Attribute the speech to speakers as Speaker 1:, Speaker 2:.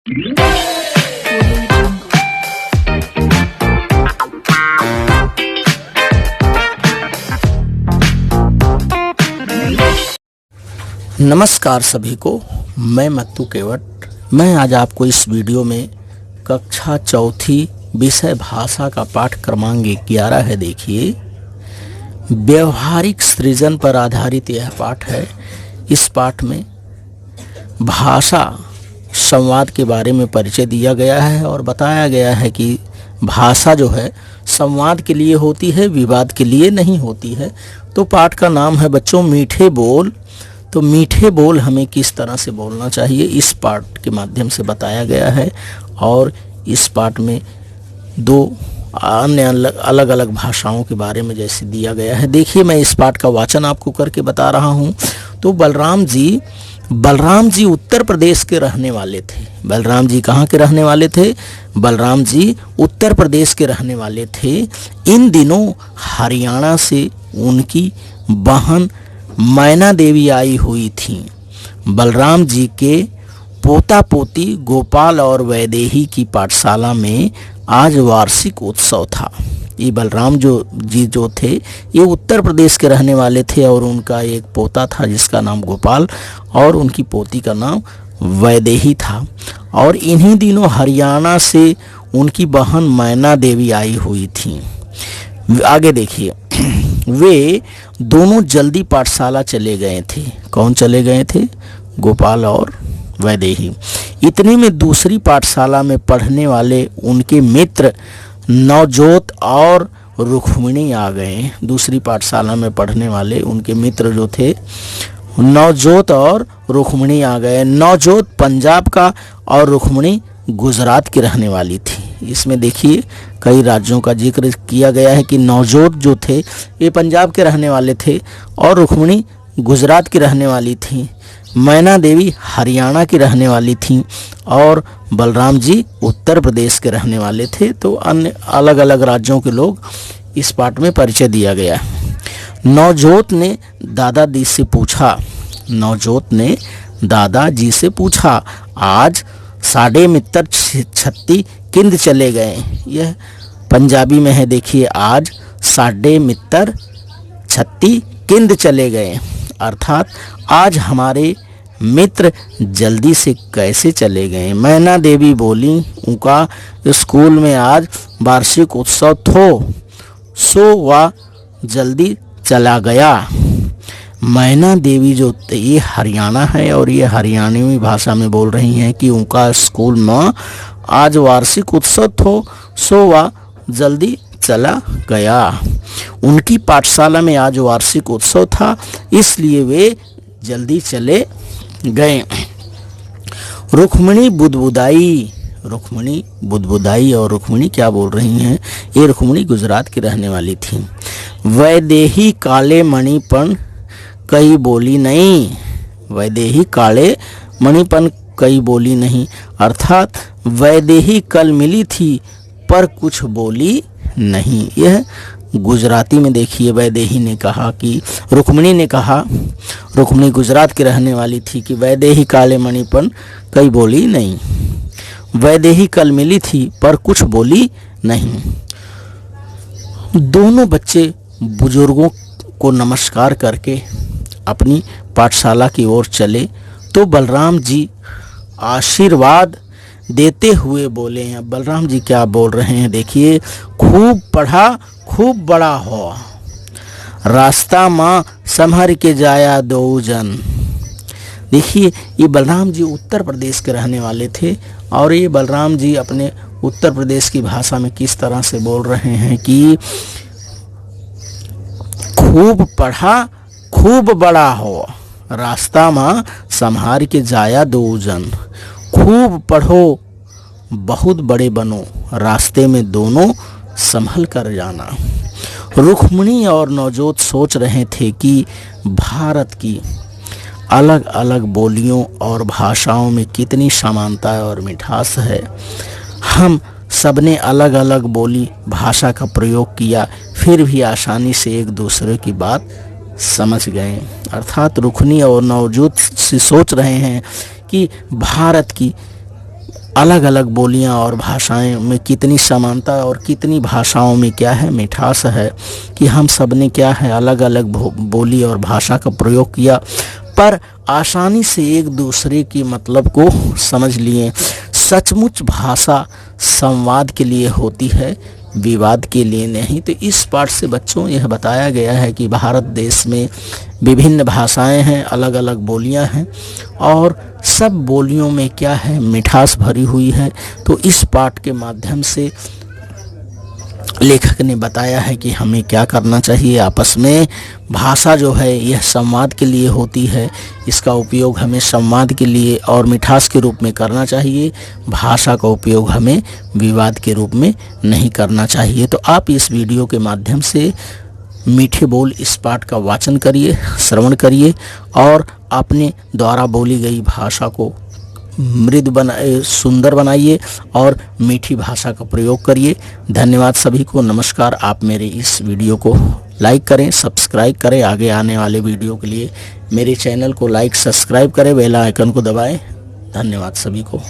Speaker 1: नमस्कार सभी को, मैं मत्तू केवट। मैं आज आपको इस वीडियो में कक्षा चौथी विषय भाषा का पाठ क्रमांक 11 है। देखिए, व्यवहारिक सृजन पर आधारित यह पाठ है। इस पाठ में भाषा संवाद के बारे में परिचय दिया गया है और बताया गया है कि भाषा जो है संवाद के लिए होती है, विवाद के लिए नहीं होती है। तो पाठ का नाम है बच्चों मीठे बोल। तो मीठे बोल हमें किस तरह से बोलना चाहिए, इस पाठ के माध्यम से बताया गया है। और इस पाठ में दो अन्य अलग अलग भाषाओं के बारे में जैसे दिया गया है। देखिए, मैं इस पाठ का वाचन आपको करके बता रहा हूँ। तो बलराम जी उत्तर प्रदेश के रहने वाले थे। बलराम जी कहाँ के रहने वाले थे? बलराम जी उत्तर प्रदेश के रहने वाले थे। इन दिनों हरियाणा से उनकी बहन मैना देवी आई हुई थी। बलराम जी के पोता पोती गोपाल और वैदेही की पाठशाला में आज वार्षिक उत्सव था। ये बलराम जी जो थे ये उत्तर प्रदेश के रहने वाले थे और उनका एक पोता था जिसका नाम गोपाल और उनकी पोती का नाम वैदेही था। और इन्हीं दिनों हरियाणा से उनकी बहन मैना देवी आई हुई थी। आगे देखिए, वे दोनों जल्दी पाठशाला चले गए थे। कौन चले गए थे? गोपाल और वैदेही। इतने में दूसरी पाठशाला में पढ़ने वाले उनके मित्र नवजोत और रुक्मिणी आ गए। दूसरी पाठशाला में पढ़ने वाले उनके मित्र जो थे नवजोत और रुक्मिणी आ गए। नवजोत पंजाब का और रुक्मिणी गुजरात की रहने वाली थी। इसमें देखिए कई राज्यों का जिक्र किया गया है कि नवजोत जो थे ये पंजाब के रहने वाले थे और रुक्मिणी गुजरात की रहने वाली थी। मैना देवी हरियाणा की रहने वाली थी और बलराम जी उत्तर प्रदेश के रहने वाले थे। तो अन्य अलग अलग राज्यों के लोग इस पाठ में परिचय दिया गया है। नवजोत ने दादाजी से पूछा, आज साढ़े मित्र छत्ती किंद चले गए। यह पंजाबी में है। देखिए, आज साढ़े मित्र छत्ती किंद चले गए, अर्थात आज हमारे मित्र जल्दी से कैसे चले गए। मैना देवी बोली, उनका स्कूल में आज वार्षिक उत्सव थो, सो वह जल्दी चला गया। मैना देवी जो ये हरियाणा है और ये हरियाणवी भाषा में बोल रही हैं कि उनका स्कूल में आज वार्षिक उत्सव थो, सो वह जल्दी चला गया। उनकी पाठशाला में आज वार्षिक उत्सव था, इसलिए वे जल्दी चले गए। रुक्मिणी बुदबुदाई और रुक्मिणी क्या बोल रही हैं? ये रुक्मिणी गुजरात की रहने वाली थी। वैदेही काले मणिपन कई बोली नहीं। वैदेही काले मणिपन कई बोली नहीं, अर्थात वैदेही कल मिली थी पर कुछ बोली नहीं। यह गुजराती में देखिए, वैदेही ने कहा कि रुक्मिणी ने कहा, रुक्मिणी गुजरात की रहने वाली थी कि वैदेही काले मणिपन कई बोली नहीं। वैदेही कल मिली थी पर कुछ बोली नहीं। दोनों बच्चे बुजुर्गों को नमस्कार करके अपनी पाठशाला की ओर चले तो बलराम जी आशीर्वाद देते हुए बोले हैं। बलराम जी क्या बोल रहे हैं? देखिए, खूब पढ़ा खूब बड़ा हो, रास्ता माँ संभर के जाया दो जन। देखिए, ये बलराम जी उत्तर प्रदेश के रहने वाले थे और ये बलराम जी अपने उत्तर प्रदेश की भाषा में किस तरह से बोल रहे हैं कि खूब पढ़ा खूब बड़ा हो, रास्ता माँ संभार के जाया दो जन। खूब पढ़ो बहुत बड़े बनो, रास्ते में दोनों संभल कर जाना। रुक्मिणी और नवजोत सोच रहे थे कि भारत की अलग अलग बोलियों और भाषाओं में कितनी समानता और मिठास है। हम सबने अलग अलग बोली भाषा का प्रयोग किया, फिर भी आसानी से एक दूसरे की बात समझ गए। अर्थात रुक्मिणी और नवजोत से सोच रहे हैं कि भारत की अलग अलग बोलियां और भाषाएं में कितनी समानता और कितनी भाषाओं में क्या है मिठास है कि हम सब ने क्या है अलग अलग बोली और भाषा का प्रयोग किया, पर आसानी से एक दूसरे की मतलब को समझ लिए। सचमुच भाषा संवाद के लिए होती है, विवाद के लिए नहीं। तो इस पाठ से बच्चों यह बताया गया है कि भारत देश में विभिन्न भाषाएं हैं, अलग अलग बोलियां हैं और सब बोलियों में क्या है मिठास भरी हुई है। तो इस पाठ के माध्यम से लेखक ने बताया है कि हमें क्या करना चाहिए आपस में। भाषा जो है यह संवाद के लिए होती है, इसका उपयोग हमें संवाद के लिए और मिठास के रूप में करना चाहिए। भाषा का उपयोग हमें विवाद के रूप में नहीं करना चाहिए। तो आप इस वीडियो के माध्यम से मीठे बोल इस पाठ का वाचन करिए, श्रवण करिए और अपने द्वारा बोली गई भाषा को सुंदर बनाइए और मीठी भाषा का प्रयोग करिए। धन्यवाद सभी को, नमस्कार। आप मेरे इस वीडियो को लाइक करें, सब्सक्राइब करें। आगे आने वाले वीडियो के लिए मेरे चैनल को लाइक सब्सक्राइब करें, बेल आइकन को दबाएं। धन्यवाद सभी को।